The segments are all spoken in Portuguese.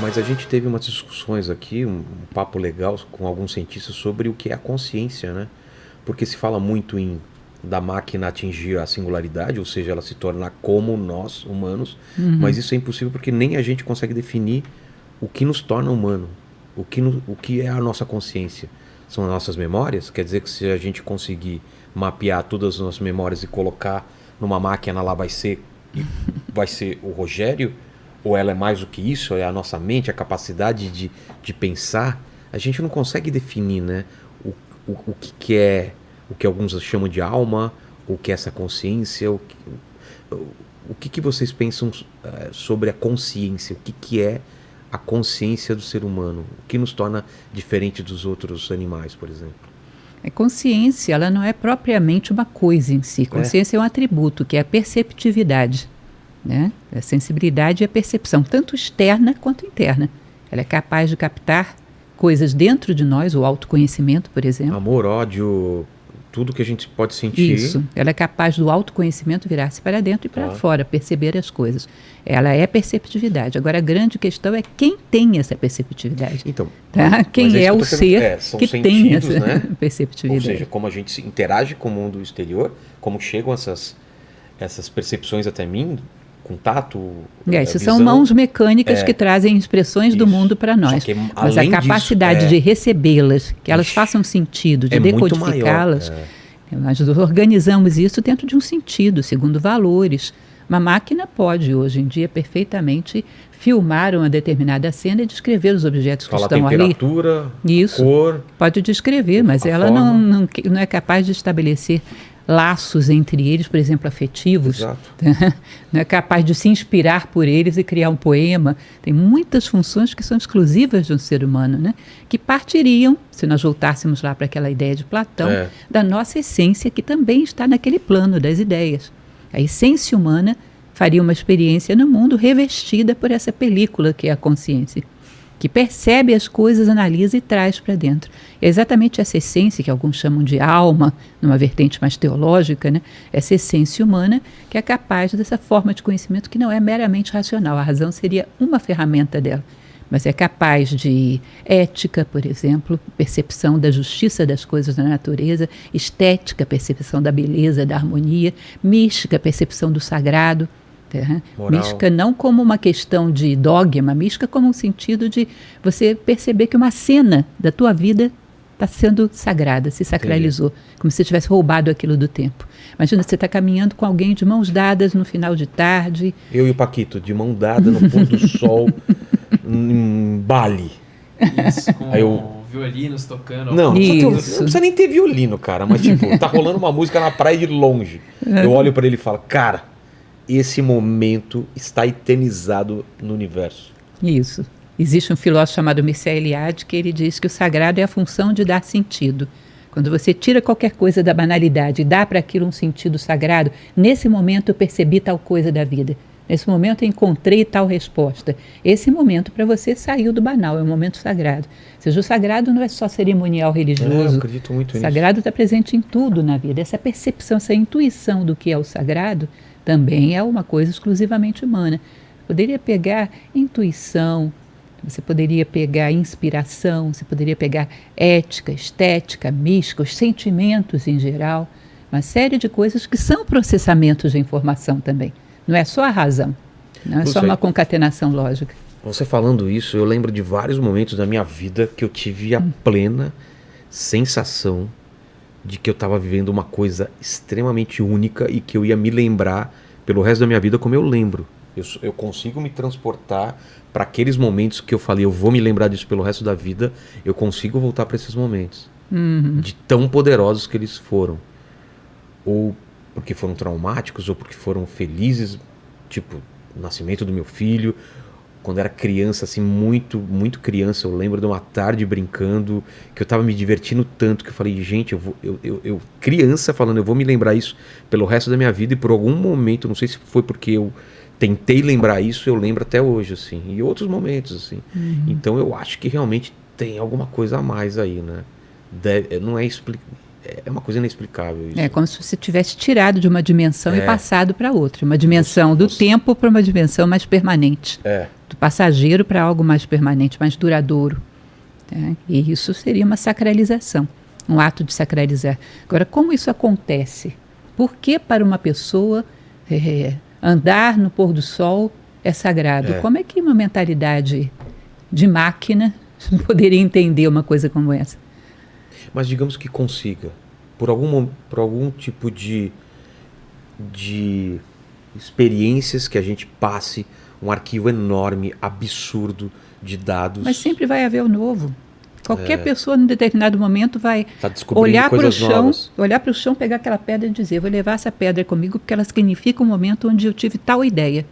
Mas a gente teve umas discussões aqui, um papo legal com alguns cientistas sobre o que é a consciência, né? Porque se fala muito em da máquina atingir a singularidade, ou seja, ela se tornar como nós, humanos, mas isso é impossível porque nem a gente consegue definir o que nos torna humano, o que é a nossa consciência. São as nossas memórias? Quer dizer que se a gente conseguir mapear todas as nossas memórias e colocar numa máquina lá vai ser o Rogério? Ou ela é mais do que isso? É a nossa mente, a capacidade de pensar? A gente não consegue definir, né? O que é, o que alguns chamam de alma, o que é essa consciência, o que vocês pensam sobre a consciência? O que é a consciência do ser humano? O que nos torna diferente dos outros animais, por exemplo? A consciência, ela não é propriamente uma coisa em si. Consciência é um atributo, que é a perceptividade, né? A sensibilidade e a percepção, tanto externa quanto interna. Ela é capaz de captar coisas dentro de nós, o autoconhecimento, por exemplo. Amor, ódio, tudo que a gente pode sentir. Isso. Ela é capaz do autoconhecimento virar-se para dentro e para fora, perceber as coisas. Ela é perceptividade. Agora, a grande questão é quem tem essa perceptividade. Então, tá? Quem é o ser que tem essa, né? perceptividade. Ou seja, como a gente interage com o mundo exterior, como chegam essas percepções até mim, contato, Isso visão, são mãos mecânicas que trazem expressões do mundo para nós. Mas a capacidade de recebê-las, que elas façam sentido, de decodificá-las, nós organizamos isso dentro de um sentido, segundo valores. Uma máquina pode, hoje em dia, perfeitamente filmar uma determinada cena e descrever os objetos que estão ali. Temperatura, cor. Pode descrever, mas ela não é capaz de estabelecer laços entre eles, por exemplo, afetivos. Exato. Não é capaz de se inspirar por eles e criar um poema. Tem muitas funções que são exclusivas de um ser humano, né? Que partiriam, se nós voltássemos lá para aquela ideia de Platão, da nossa essência, que também está naquele plano das ideias. A essência humana faria uma experiência no mundo revestida por essa película que é a consciência, que percebe as coisas, analisa e traz para dentro. É exatamente essa essência, que alguns chamam de alma, numa vertente mais teológica, né? Essa essência humana que é capaz dessa forma de conhecimento que não é meramente racional. A razão seria uma ferramenta dela, mas é capaz de ética, por exemplo, percepção da justiça das coisas da natureza, estética, percepção da beleza, da harmonia, mística, percepção do sagrado. Mística não como uma questão de dogma, mística como um sentido de você perceber que uma cena da tua vida está sendo sagrada, se sacralizou, como se tivesse roubado aquilo do tempo. Imagina, você está caminhando com alguém de mãos dadas no final de tarde. Eu e o Paquito, de mão dada no pôr do sol, em Bali. Isso, com violinos tocando. Não precisa nem ter violino, cara, mas tipo, tá rolando uma música na praia de longe. Eu olho para ele e falo, cara, esse momento está eternizado no universo. Isso. Existe um filósofo chamado Mircea Eliade que ele diz que o sagrado é a função de dar sentido. Quando você tira qualquer coisa da banalidade e dá para aquilo um sentido sagrado, nesse momento eu percebi tal coisa da vida. Nesse momento eu encontrei tal resposta. Esse momento para você saiu do banal, é um momento sagrado. Ou seja, o sagrado não é só cerimonial religioso. Eu acredito muito nisso. O sagrado está presente em tudo na vida. Essa percepção, essa intuição do que é o sagrado também é uma coisa exclusivamente humana. Poderia pegar intuição, você poderia pegar inspiração, você poderia pegar ética, estética, mística, os sentimentos em geral, uma série de coisas que são processamentos de informação também. Não é só a razão, não é só uma concatenação lógica. Você falando isso, eu lembro de vários momentos da minha vida que eu tive a plena sensação de que eu estava vivendo uma coisa extremamente única e que eu ia me lembrar pelo resto da minha vida como eu lembro. Eu consigo me transportar para aqueles momentos que eu falei, eu vou me lembrar disso pelo resto da vida, eu consigo voltar para esses momentos. De tão poderosos que eles foram. Ou porque foram traumáticos, ou porque foram felizes, tipo, o nascimento do meu filho. Quando era criança, assim, muito criança, eu lembro de uma tarde brincando, que eu tava me divertindo tanto, que eu falei, gente, eu criança falando, eu vou me lembrar isso pelo resto da minha vida, e por algum momento, não sei se foi porque eu tentei lembrar isso, eu lembro até hoje, assim, e outros momentos, assim. Então eu acho que realmente tem alguma coisa a mais aí, né? Não é É uma coisa inexplicável isso. É como se você tivesse tirado de uma dimensão e passado para outra. Uma dimensão do tempo para uma dimensão mais permanente. Do passageiro para algo mais permanente, mais duradouro. Tá? E isso seria uma sacralização, um ato de sacralizar. Agora, como isso acontece? Por que para uma pessoa andar no pôr do sol é sagrado? Como é que uma mentalidade de máquina poderia entender uma coisa como essa? Mas digamos que consiga, por algum tipo de experiências que a gente passe um arquivo enorme, absurdo de dados. Mas sempre vai haver o novo. Qualquer pessoa, num determinado momento, vai olhar para o chão, pegar aquela pedra e dizer, vou levar essa pedra comigo porque ela significa um momento onde eu tive tal ideia.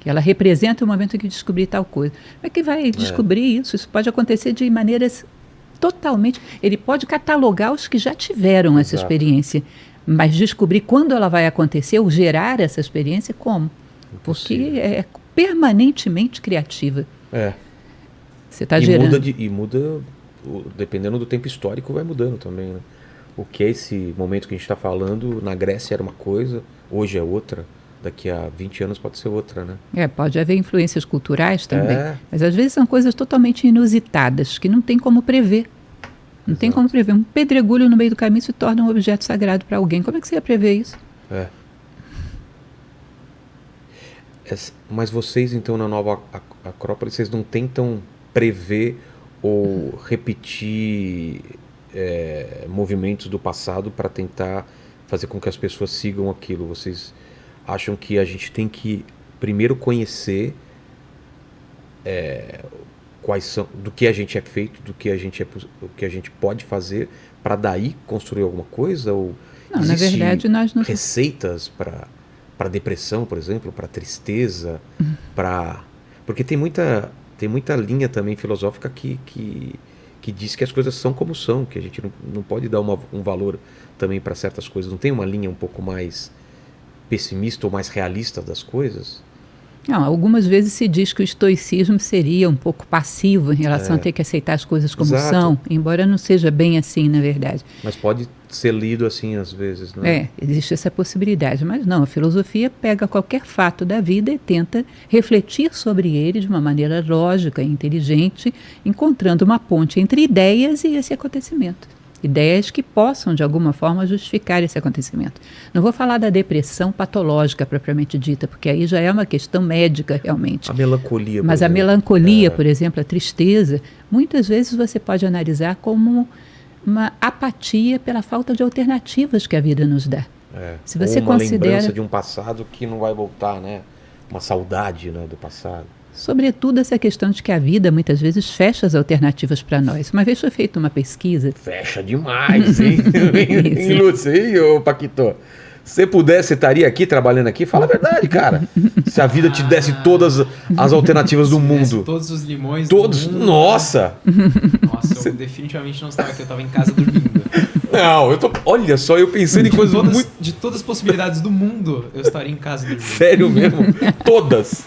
Que ela representa o momento em que descobri tal coisa. Como é que vai descobrir isso? Isso pode acontecer de maneiras totalmente... Ele pode catalogar os que já tiveram essa experiência, mas descobrir quando ela vai acontecer ou gerar essa experiência, como? Porque é permanentemente criativa. Você está gerando... Muda, dependendo do tempo histórico, vai mudando também, né? O que é esse momento que a gente está falando, na Grécia era uma coisa, hoje é outra. Daqui a 20 anos pode ser outra, né? Pode haver influências culturais também. Mas às vezes são coisas totalmente inusitadas, que não tem como prever. Não tem como prever. Um pedregulho no meio do caminho se torna um objeto sagrado para alguém. Como é que você ia prever isso? Mas vocês, então, na nova Acrópole, vocês não tentam prever ou repetir movimentos do passado para tentar fazer com que as pessoas sigam aquilo? Vocês acham que a gente tem que primeiro conhecer quais são, do que a gente é feito, do que a gente pode fazer, para daí construir alguma coisa? Ou não, na verdade, nós não... receitas para depressão, por exemplo, para tristeza, porque tem muita linha também filosófica que diz que as coisas são como são, que a gente não pode dar um valor também para certas coisas. Não tem uma linha um pouco mais pessimista ou mais realista das coisas? Não, algumas vezes se diz que o estoicismo seria um pouco passivo em relação a ter que aceitar as coisas como são, embora não seja bem assim, na verdade. Mas pode ser lido assim às vezes, não é? Existe essa possibilidade, mas não, a filosofia pega qualquer fato da vida e tenta refletir sobre ele de uma maneira lógica e inteligente, encontrando uma ponte entre ideias e esse acontecimento. Ideias que possam, de alguma forma, justificar esse acontecimento. Não vou falar da depressão patológica, propriamente dita, porque aí já é uma questão médica, realmente. A melancolia, Mas a melancolia, por exemplo, a tristeza, muitas vezes você pode analisar como uma apatia pela falta de alternativas que a vida nos dá. Se você ou uma lembrança de um passado que não vai voltar, né? Uma saudade, né, do passado. Sobretudo essa questão de que a vida muitas vezes fecha as alternativas para nós. Uma vez foi feita uma pesquisa... Fecha demais, hein? Hein, Lúcia? E ô Paquito? Se você pudesse, você estaria aqui, trabalhando aqui? Fala a verdade, cara. Se a vida te desse todas as alternativas do mundo. Todos os limões do mundo. Nossa! Nossa, eu definitivamente não estava aqui. Eu estava em casa dormindo. Não, olha só, eu pensando em coisas muito... De todas as possibilidades do mundo, eu estaria em casa dormindo. Sério mesmo? Todas?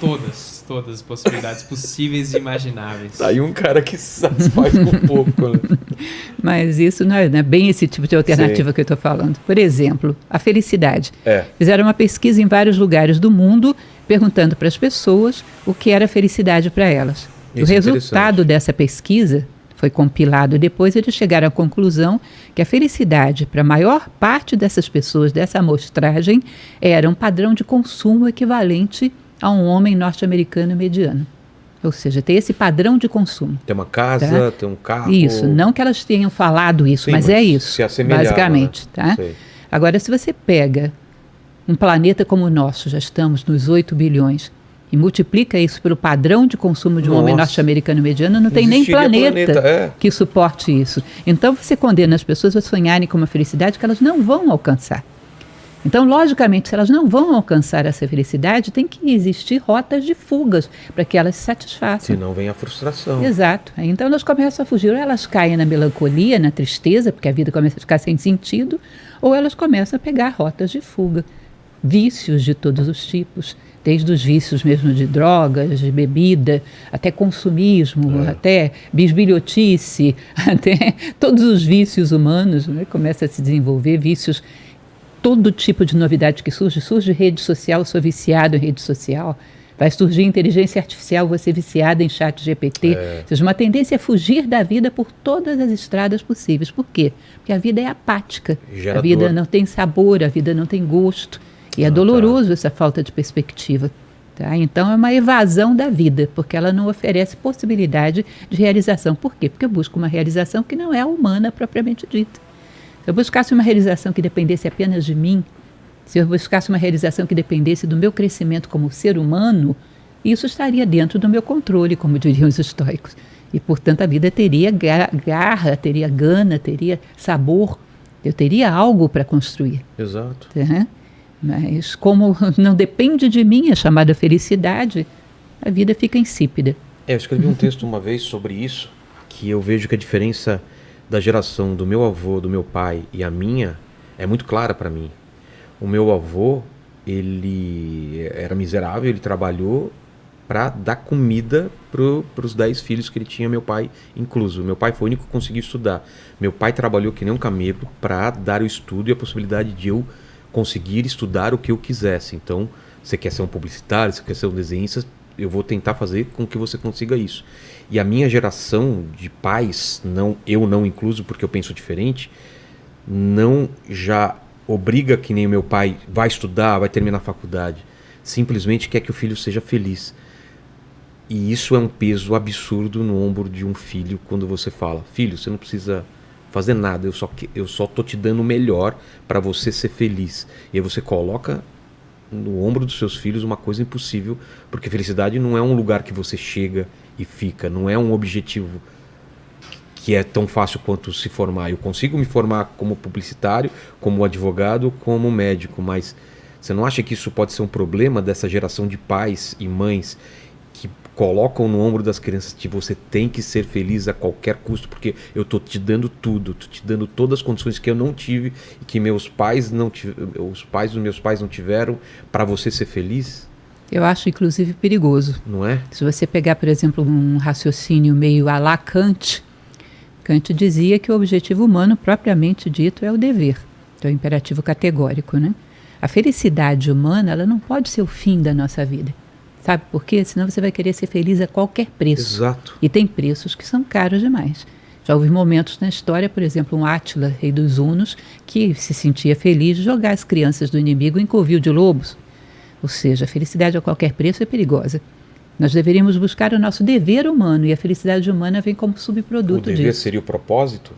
Todas as possibilidades possíveis e imagináveis. Tá aí um cara que se satisfaz com pouco. Né? Mas isso não é bem esse tipo de alternativa que eu estou falando. Por exemplo, a felicidade. Fizeram uma pesquisa em vários lugares do mundo, perguntando para as pessoas o que era felicidade para elas. O resultado dessa pesquisa foi compilado e depois eles chegaram à conclusão que a felicidade para a maior parte dessas pessoas, dessa amostragem, era um padrão de consumo equivalente a um homem norte-americano mediano. Ou seja, ter esse padrão de consumo. Ter uma casa, ter um carro... Isso, não que elas tenham falado isso, mas é isso, basicamente. Né? Tá? Agora, se você pega um planeta como o nosso, já estamos nos 8 bilhões, e multiplica isso pelo padrão de consumo de um homem norte-americano mediano, não tem nem planeta que suporte isso. Então, você condena as pessoas a sonharem com uma felicidade que elas não vão alcançar. Então, logicamente, se elas não vão alcançar essa felicidade, tem que existir rotas de fugas para que elas se satisfaçam. Senão vem a frustração. Exato. Então, elas começam a fugir. Ou elas caem na melancolia, na tristeza, porque a vida começa a ficar sem sentido, ou elas começam a pegar rotas de fuga. Vícios de todos os tipos. desde os vícios mesmo de drogas, de bebida, até consumismo, até bisbilhotice, até todos os vícios humanos, né? Começa a se desenvolver vícios, todo tipo de novidade que surge rede social, eu sou viciado em rede social, vai surgir inteligência artificial, você viciada em chat GPT, ou seja, uma tendência é fugir da vida por todas as estradas possíveis. Por quê? Porque a vida é apática, a vida não tem sabor, a vida não tem gosto, e é doloroso essa falta de perspectiva. Tá? Então é uma evasão da vida, porque ela não oferece possibilidade de realização. Por quê? Porque eu busco uma realização que não é a humana propriamente dita. Se eu buscasse uma realização que dependesse apenas de mim, se eu buscasse uma realização que dependesse do meu crescimento como ser humano, isso estaria dentro do meu controle, como diriam os estoicos. E, portanto, a vida teria garra, teria gana, teria sabor, eu teria algo para construir. Exato. Tá? Mas como não depende de mim a chamada felicidade, a vida fica insípida. Eu escrevi um texto uma vez sobre isso, que eu vejo que a diferença da geração do meu avô, do meu pai e a minha é muito clara para mim. O meu avô, ele era miserável, ele trabalhou para dar comida para os 10 filhos que ele tinha, meu pai incluso. Meu pai foi o único que conseguiu estudar. Meu pai trabalhou que nem um camelo para dar o estudo e a possibilidade de eu conseguir estudar o que eu quisesse. Então, você quer ser um publicitário, você quer ser um desenhista, eu vou tentar fazer com que você consiga isso. E a minha geração de pais, eu não incluso porque eu penso diferente, não já obriga que nem o meu pai vai estudar, vai terminar a faculdade. Simplesmente quer que o filho seja feliz. E isso é um peso absurdo no ombro de um filho quando você fala: filho, você não precisa fazer nada, eu só tô te dando o melhor para você ser feliz. E aí você coloca no ombro dos seus filhos uma coisa impossível, porque felicidade não é um lugar que você chega e fica, não é um objetivo que é tão fácil quanto se formar. Eu consigo me formar como publicitário, como advogado, como médico, mas você não acha que isso pode ser um problema dessa geração de pais e mães que colocam no ombro das crianças que você tem que ser feliz a qualquer custo, porque eu tô te dando tudo, tô te dando todas as condições que eu não tive e que os pais dos meus pais não tiveram para você ser feliz? Eu acho, inclusive, perigoso. Não é? Se você pegar, por exemplo, um raciocínio meio à la Kant, Kant dizia que o objetivo humano, propriamente dito, é o dever. Então, é o imperativo categórico, né? A felicidade humana, ela não pode ser o fim da nossa vida. Sabe por quê? Senão você vai querer ser feliz a qualquer preço. Exato. E tem preços que são caros demais. Já houve momentos na história, por exemplo, um Átila, rei dos Hunos, que se sentia feliz de jogar as crianças do inimigo em covil de lobos. Ou seja, a felicidade a qualquer preço é perigosa. Nós deveríamos buscar o nosso dever humano, e a felicidade humana vem como subproduto disso. O dever seria o propósito?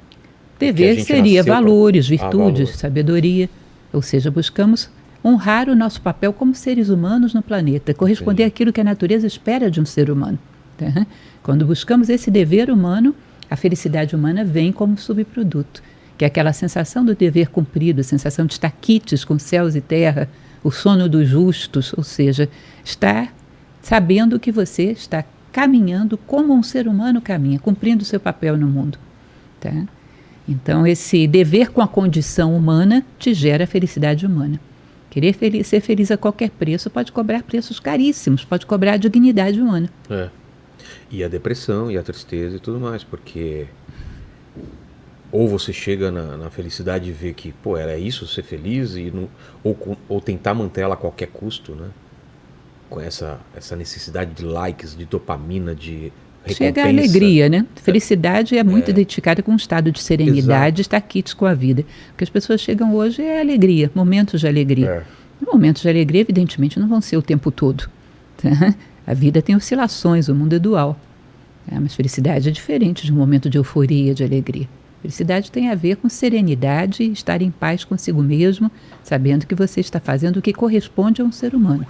Dever seria valores, virtudes, sabedoria. Ou seja, buscamos honrar o nosso papel como seres humanos no planeta, corresponder àquilo que a natureza espera de um ser humano. Tá? Quando buscamos esse dever humano, a felicidade humana vem como subproduto, que é aquela sensação do dever cumprido, a sensação de estar quites com céus e terra, o sono dos justos, ou seja, estar sabendo que você está caminhando como um ser humano caminha, cumprindo o seu papel no mundo. Tá? Então, esse dever com a condição humana te gera a felicidade humana. Querer ser feliz a qualquer preço pode cobrar preços caríssimos, pode cobrar a dignidade humana. É. E a depressão, e a tristeza e tudo mais, porque ou você chega na felicidade e vê que, pô, era isso, ser feliz, e não, ou tentar manter ela a qualquer custo, né? Com essa necessidade de likes, de dopamina, de recompensa. Chega a alegria, né? Felicidade é muito identificada com um estado de serenidade, estar quites com a vida. O que as pessoas chegam hoje é alegria, momentos de alegria. Momentos de alegria, evidentemente, não vão ser o tempo todo. Tá? A vida tem oscilações, o mundo é dual. Mas felicidade é diferente de um momento de euforia, de alegria. Felicidade tem a ver com serenidade e estar em paz consigo mesmo, sabendo que você está fazendo o que corresponde a um ser humano.